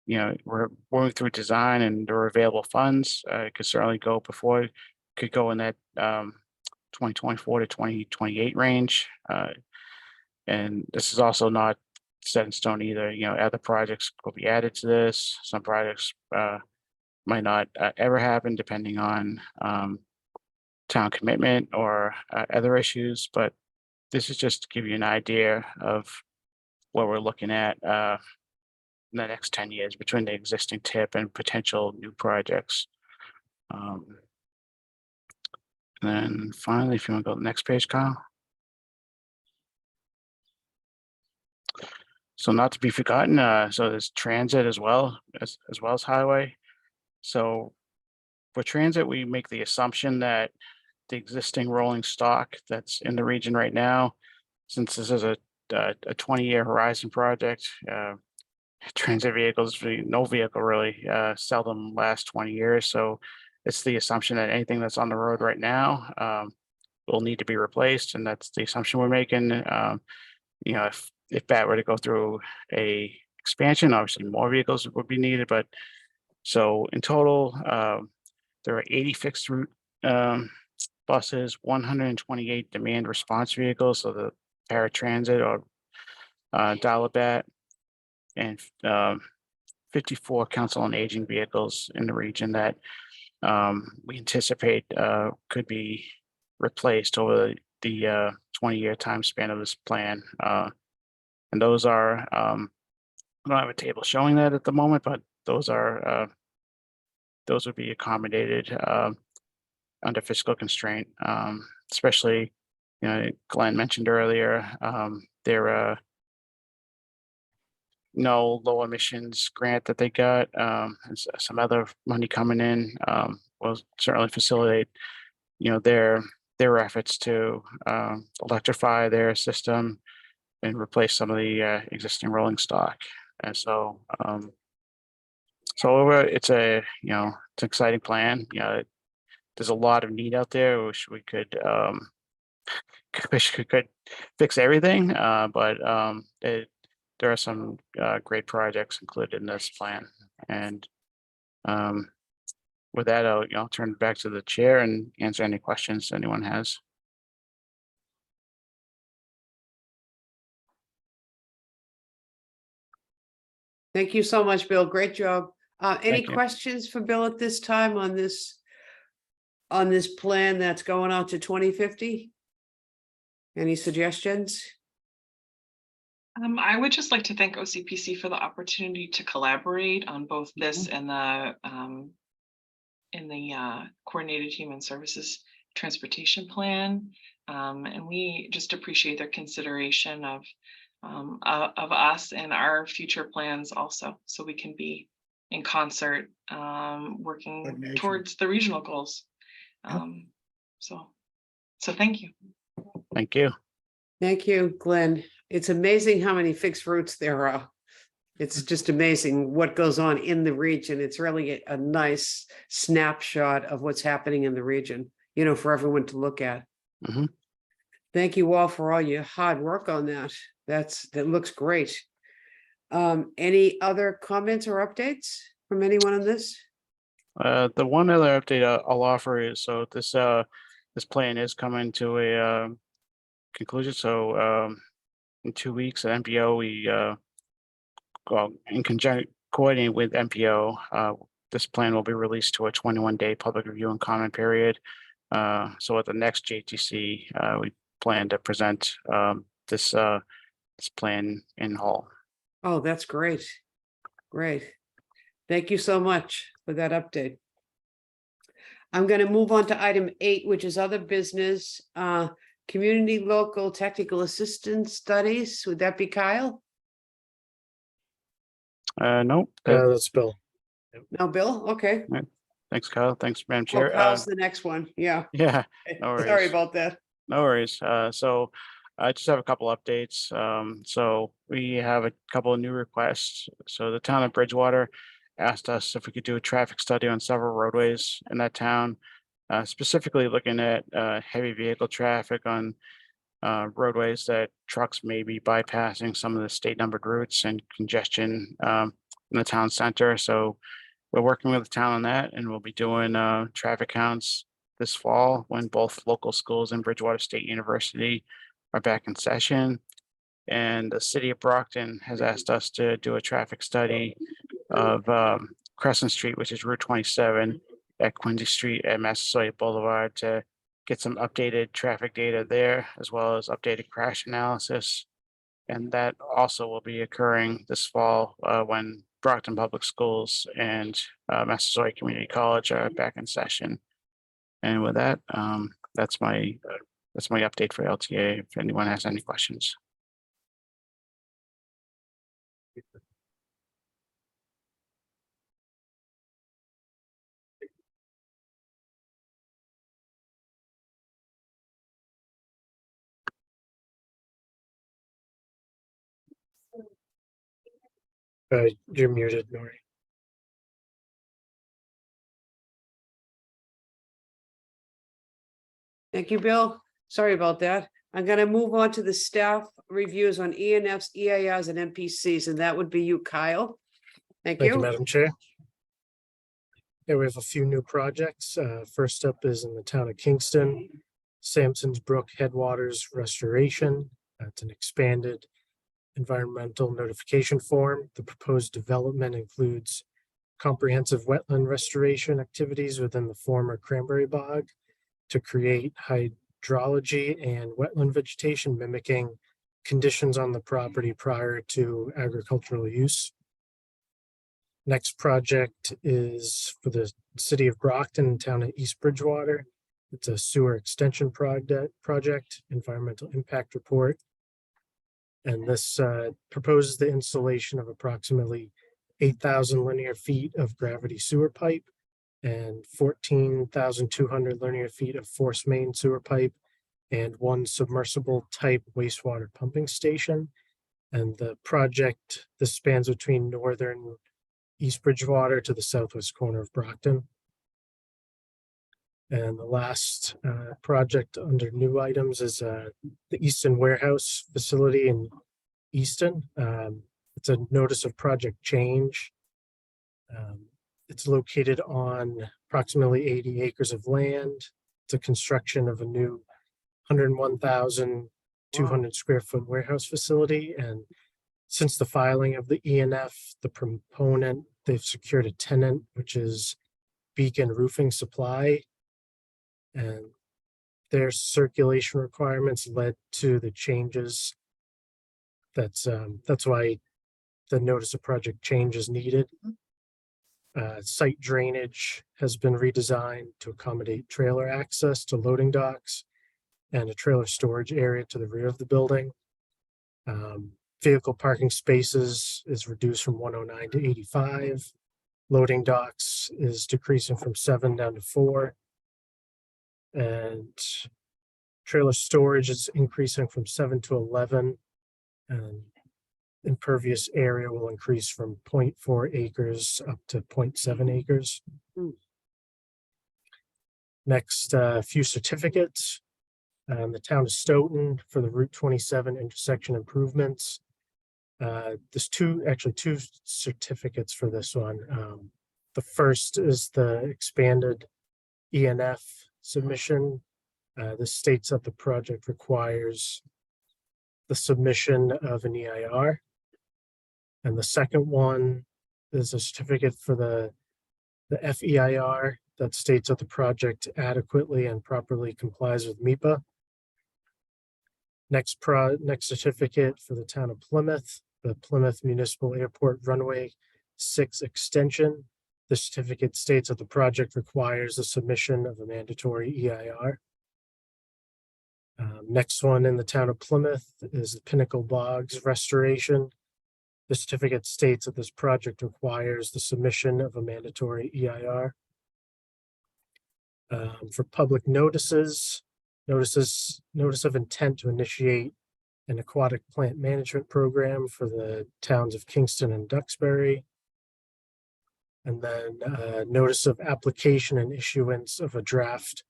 we're going through design and there are available funds. It could certainly go before, it could go in that 2024 to 2028 range. And this is also not set in stone either. Other projects will be added to this. Some projects might not ever happen depending on town commitment or other issues, but this is just to give you an idea of what we're looking at in the next 10 years between the existing tip and potential new projects. And then finally, if you want to go to the next page, Kyle. So not to be forgotten, so there's transit as well as highway. So for transit, we make the assumption that the existing rolling stock that's in the region right now, since this is a 20-year horizon project, transit vehicles, no vehicle really seldom lasts 20 years. So it's the assumption that anything that's on the road right now will need to be replaced, and that's the assumption we're making. If that were to go through a expansion, obviously more vehicles would be needed. But so in total, there are 80 fixed route buses, 128 demand response vehicles, so the paratransit or Dial-A-Bet, and 54 council on aging vehicles in the region that we anticipate could be replaced over the 20-year time span of this plan. And those are, I don't have a table showing that at the moment, but those would be accommodated under fiscal constraint, especially, Glenn mentioned earlier, there are no low emissions grant that they got, and some other money coming in will certainly facilitate, their efforts to electrify their system and replace some of the existing rolling stock. And so, it's an exciting plan. There's a lot of need out there. Wish we could fix everything, but there are some great projects included in this plan. And with that, I'll turn it back to the chair and answer any questions anyone has. Thank you so much, Bill. Great job. Any Thank you. questions for Bill at this time on this plan that's going out to 2050? Any suggestions? I would just like to thank OCPC for the opportunity to collaborate on both this and the Coordinated Human Services Transportation Plan. And we just appreciate their consideration of us and our future plans also, so we can be in concert working towards the regional goals. So So thank you. Thank you. Thank you, Glenn. It's amazing how many fixed routes there are. It's just amazing what goes on in the region. It's really a nice snapshot of what's happening in the region, you know, for everyone to look at. Mhm. Thank you all for all your hard work on that. That looks great. Any other comments or updates from anyone on this? The one other update I'll offer is, so this plan is coming to a conclusion. So in 2 weeks at MPO, we well, in conjunction coordinating with MPO, this plan will be released to a 21-day public review and comment period. So at the next JTC, we plan to present this plan in Hall. Oh, that's great. Great. Thank you so much for that update. I'm going to move on to item 8, which is other business, community local technical assistance studies. Would that be Kyle? Nope. That's Bill. No, Bill? Okay. Thanks, Kyle. Thanks, Madam Oh, Chair. Kyle's the next one. Yeah. Yeah, no Sorry worries. about that. No worries. So I just have a couple updates. So we have a couple of new requests. So the town of Bridgewater asked us if we could do a traffic study on several roadways in that town, specifically looking at heavy vehicle traffic on roadways that trucks may be bypassing some of the state numbered routes and congestion in the town center. So we're working with the town on that, and we'll be doing traffic counts this fall when both local schools and Bridgewater State University are back in session. And the city of Brockton has asked us to do a traffic study of Crescent Street, which is Route 27, at Quincy Street at Massasoit Boulevard, to get some updated traffic data there, as well as updated crash analysis. And that also will be occurring this fall when Brockton Public Schools and Massasoit Community College are back in session. And with that, that's my update for LTA. If anyone has any questions. You're muted, Nori. Thank you, Bill. Sorry about that. I'm going to move on to the staff reviews on ENFs, EIRs, and MPCs, and that would be you, Kyle. Thank Thank you, you. Madam Chair. Yeah, we have a few new projects. First up is in the town of Kingston, Sampson's Brook Headwaters Restoration. It's an expanded environmental notification form. The proposed development includes comprehensive wetland restoration activities within the former cranberry bog to create hydrology and wetland vegetation mimicking conditions on the property prior to agricultural use. Next project is for the city of Brockton, town of East Bridgewater. It's a sewer extension project, environmental impact report. And this proposes the installation of approximately 8,000 linear feet of gravity sewer pipe and 14,200 linear feet of force main sewer pipe and one submersible type wastewater pumping station. And the project, this spans between northern East Bridgewater to the southwest corner of Brockton. And the last project under new items is the Easton Warehouse Facility in Easton. It's a notice of project change. It's located on approximately 80 acres of land. It's a construction of a new 101,200 square foot warehouse facility. And since the filing of the ENF, the proponent, they've secured a tenant, which is Beacon Roofing Supply. And their circulation requirements led to the changes. That's why the notice of project change is needed. Site drainage has been redesigned to accommodate trailer access to loading docks and a trailer storage area to the rear of the building. Vehicle parking spaces is reduced from 109 to 85. Loading docks is decreasing from 7 down to 4. And Trailer storage is increasing from 7 to 11. And impervious area will increase from 0.4 acres up to 0.7 acres. Next, a few certificates. The town of Stoughton for the Route 27 intersection improvements. There's two certificates for this one. The first is the expanded ENF submission. This states that the project requires the submission of an EIR. And the second one is a certificate for the FEIR that states that the project adequately and properly complies with MIPA. Next certificate for the town of Plymouth, the Plymouth Municipal Airport Runway 6 extension. The certificate states that the project requires the submission of a mandatory EIR. Next one in the town of Plymouth is the Pinnacle Bogs restoration. The certificate states that this project requires the submission of a mandatory EIR. For public notice of intent to initiate an aquatic plant management program for the towns of Kingston and Duxbury. And then notice of application and issuance of a draft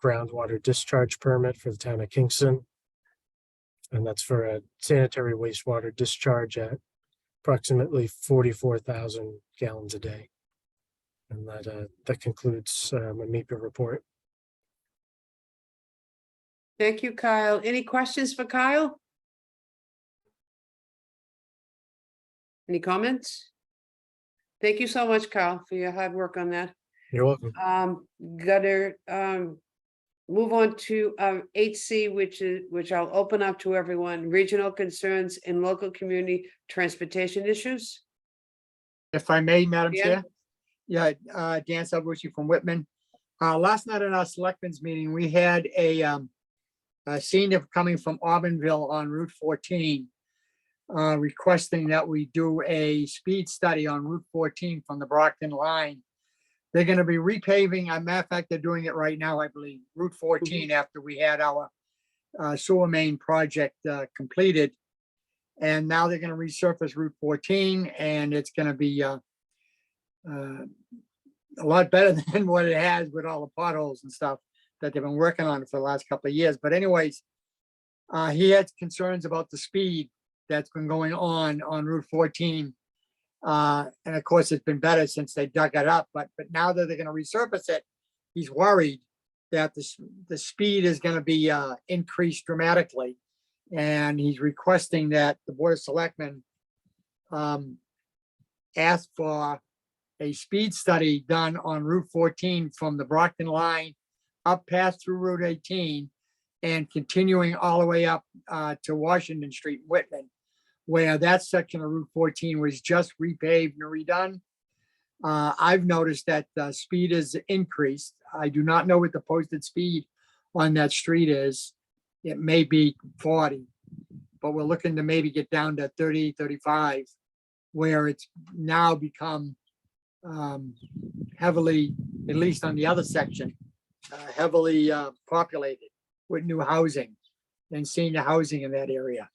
groundwater discharge permit for the town of Kingston. And that's for a sanitary wastewater discharge at approximately 44,000 gallons a day. And that concludes my MIPA report. Thank you, Kyle. Any questions for Kyle? Any comments? Thank you so much, Kyle, for your hard work on that. You're welcome. Gotta move on to 8C, which I'll open up to everyone, regional concerns and local community transportation issues. If I may, Madam Dan? Chair. Yeah, Dan Salvucci from Whitman. Last night in our selectmen's meeting, we had a senior coming from Auburnville on Route 14, requesting that we do a speed study on Route 14 from the Brockton line. They're going to be repaving. As a matter of fact, they're doing it right now, I believe, Route 14 after we had our sewer main project completed. And now they're going to resurface Route 14, and it's going to be a lot better than what it has with all the potholes and stuff that they've been working on for the last couple of years. But anyways, he had concerns about the speed that's been going on Route 14. And of course, it's been better since they dug it up. But now that they're going to resurface it, he's worried that the speed is going to be increased dramatically. And he's requesting that the Board of Selectmen ask for a speed study done on Route 14 from the Brockton line up past through Route 18 and continuing all the way up to Washington Street, Whitman, where that section of Route 14 was just repaved and redone. I've noticed that the speed is increased. I do not know what the posted speed on that street is. It may be 40, but we're looking to maybe get down to 30, 35, where it's now become heavily, at least on the other section, heavily populated with new housing and senior housing in that area.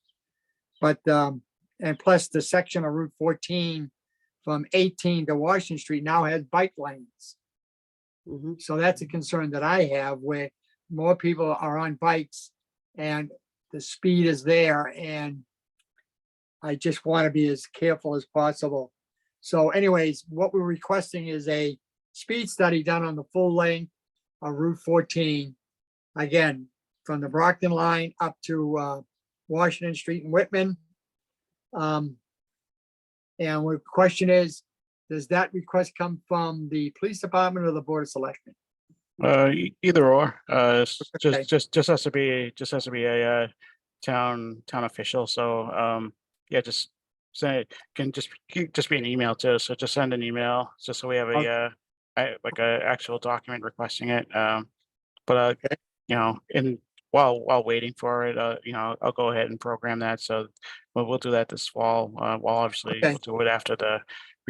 But, and plus the section of Route 14 from 18 to Washington Street now has bike lanes. So that's a concern that I have, where more people are on bikes and the speed is there. And I just want to be as careful as possible. So anyways, what we're requesting is a speed study done on the full length of Route 14. Again, from the Brockton line up to Washington Street and Whitman. And the question is, does that request come from the police department or the Board of Selectmen? Either or. Okay. Just has to be a town official. So yeah, just say can just be an email too. So just send an email just so we have like a actual document requesting it. But you know, while waiting for it, you know, I'll go ahead and program that. So we'll do that this fall. Well, obviously we'll do it after the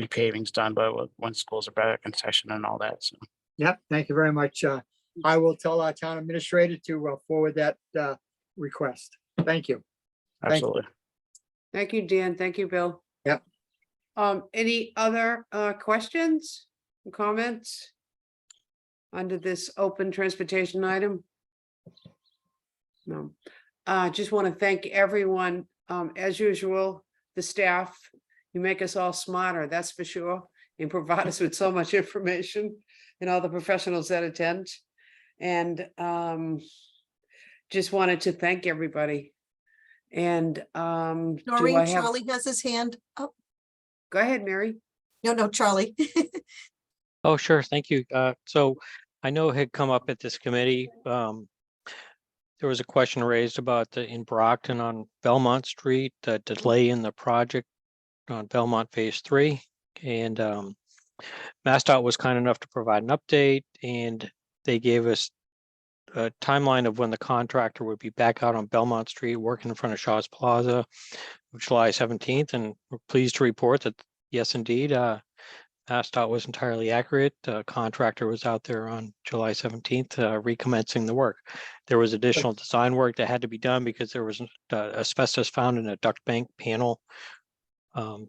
repaving's done, but when schools are back in session and all that. So. Yep, thank you very much. I will tell our town administrator to forward that request. Thank you. Thank you. Absolutely. Thank you, Dan. Thank you, Bill. Yep. Any other questions, comments under this open transportation item? No. Just want to thank everyone, as usual, the staff. You make us all smarter, that's for sure, and provide us with so much information, and all the professionals that attend. And just wanted to thank everybody. And do I Noreen, have, Charlie has his hand up. go ahead, Mary. No, Charlie. Oh, sure. Thank you. So I know it had come up at this committee. There was a question raised about in Brockton on Belmont Street, the delay in the project on Belmont Phase 3. And MassDOT was kind enough to provide an update, and they gave us a timeline of when the contractor would be back out on Belmont Street working in front of Shaw's Plaza, July 17th. And we're pleased to report that, yes, indeed, MassDOT was entirely accurate. The contractor was out there on July 17th, recommencing the work. There was additional design work that had to be done because there was asbestos found in a duct bank panel.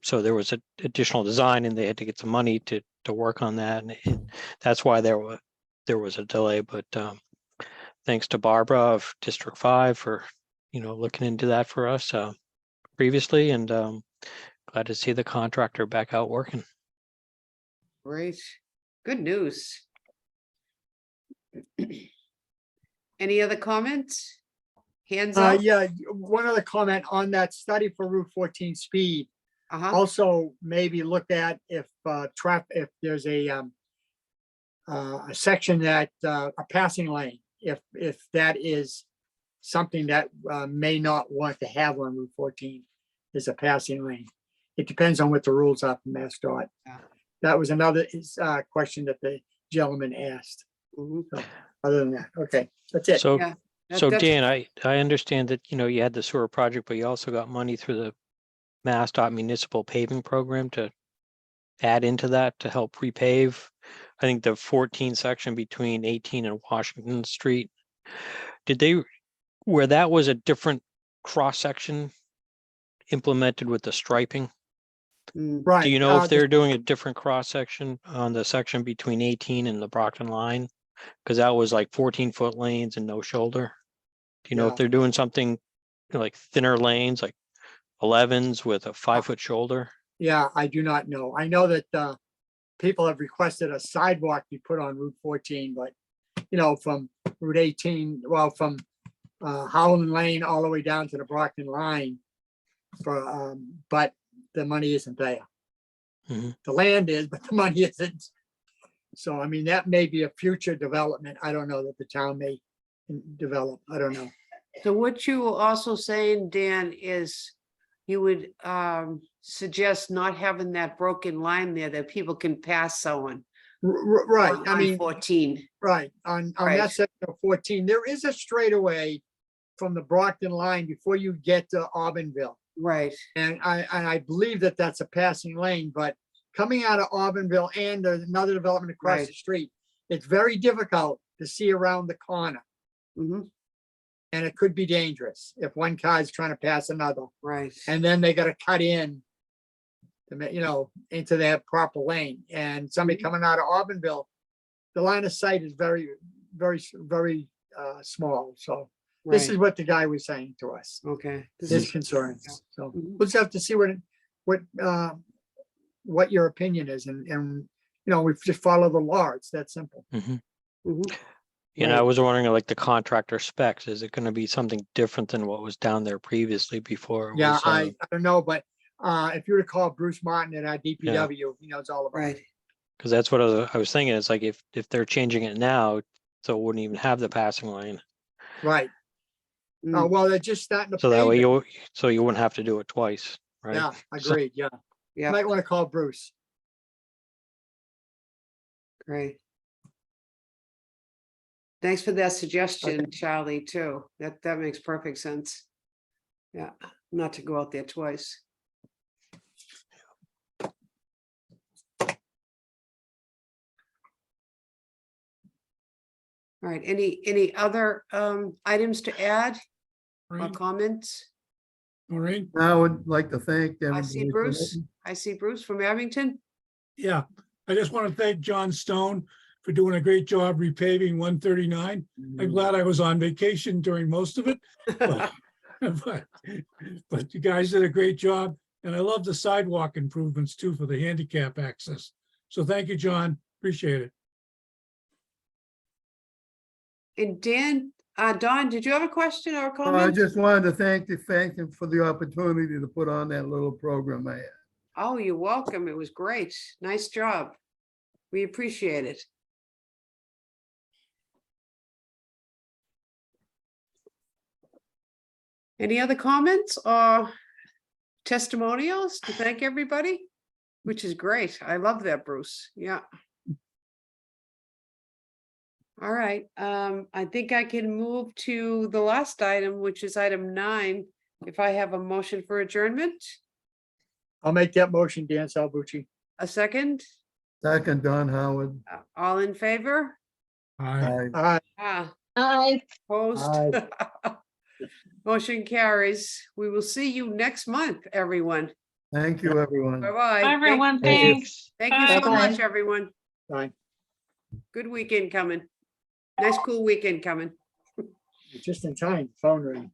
So there was additional design, and they had to get some money to work on that, and that's why there was a delay. But thanks to Barbara of District 5 for looking into that for us previously, and glad to see the contractor back out working. Great. Good news. Any other comments? Hands up? Yeah, one other comment on that study for Route 14 speed. Uh-huh. Also, maybe look at if if there's a section that a passing lane, if that is something that may not want to have on Route 14 is a passing lane. It depends on what the rules are from MassDOT. Yeah. That was another question that the gentleman asked. Mhm. So, other than that, okay, that's it. So, Yeah, so that's- Dan, I understand that you had the sewer project, but you also got money through the MassDOT municipal paving program to add into that to help repave. I think the 14 section between 18 and Washington Street. Where that was a different cross section implemented with the striping? Right. Do you know if they're doing a different cross section on the section between 18 and the Brockton line? Because that was like 14-foot lanes and no shoulder. Do you know if they're doing something like thinner lanes, like 11s with a 5-foot shoulder? Yeah, I do not know. I know that people have requested a sidewalk be put on Route 14, but from Route 18, well, from Howland Lane all the way down to the Brockton line. But the money isn't there. Mm-hmm. The land is, but the money isn't. So, I mean, that may be a future development. I don't know that the town may develop. I don't know. So what you were also saying, Dan, is you would suggest not having that broken line there that people can pass someone. Right. I on mean, 14. right. On Right. that section of 14, there is a straightaway from the Brockton line before you get to Auburnville. Right. And I believe that that's a passing lane, but coming out of Auburnville and there's another development across Right. the street, it's very difficult to see around the corner. Mhm. And it could be dangerous if one car is trying to pass another. Right. And then they got to cut in to into that proper lane. And somebody coming out of Auburnville, the line of sight is very, very, very small. So this is what the guy was saying to us, okay. his concerns. So Mhm. we'll just have to see what your opinion is, and we just follow the law. It's that simple. Mm-hmm. Mhm. I Right. was wondering, like the contractor specs, is it going to be something different than what was down there previously before? It Yeah, was, I don't know, but if you recall Bruce Martin at our DPW, he knows all about it. Right. because that's what I was thinking. It's like if they're changing it now, so it wouldn't even have the passing lane. Right. Mm. Well, they're just starting to So that way pave it. you wouldn't have to do it twice, right? Yeah, agreed. Yeah. Yeah. Might want to call Bruce. Great. Thanks for that suggestion, Charlie, too. That makes perfect sense. Yeah, not to go out there twice. All right, any other items to add or Maureen, comments? Maureen? I would like to thank I everybody. see for Bruce. listening. I see Bruce from Abington. Yeah, I just want to thank John Stone for doing a great job repaving 139. I'm glad I was on vacation during most of it, but, but you guys did a great job. And I love the sidewalk improvements too for the handicap access. So thank you, John. Appreciate it. And Don, did you have a question or a I comment? just wanted to thank him for the opportunity to put on that little program I had. Oh, you're welcome. It was great. Nice job. We appreciate it. Any other comments or testimonials to thank everybody? Which is great. I love that, Bruce. Yeah. All right, I think I can move to the last item, which is item 9. If I have a motion for adjournment, I'll make that motion, Dan Salvucci. a second, Second, Don Howard. all in favor? Aye. Aye. Ah, Aye. opposed? Motion carries. We will see you next month, everyone. Thank you, everyone. Bye-bye. Bye, everyone. Thank you. Thanks. Thank you so Bye-bye. much, everyone. Bye. Good weekend coming. Nice cool weekend coming. Just in time, phone ring.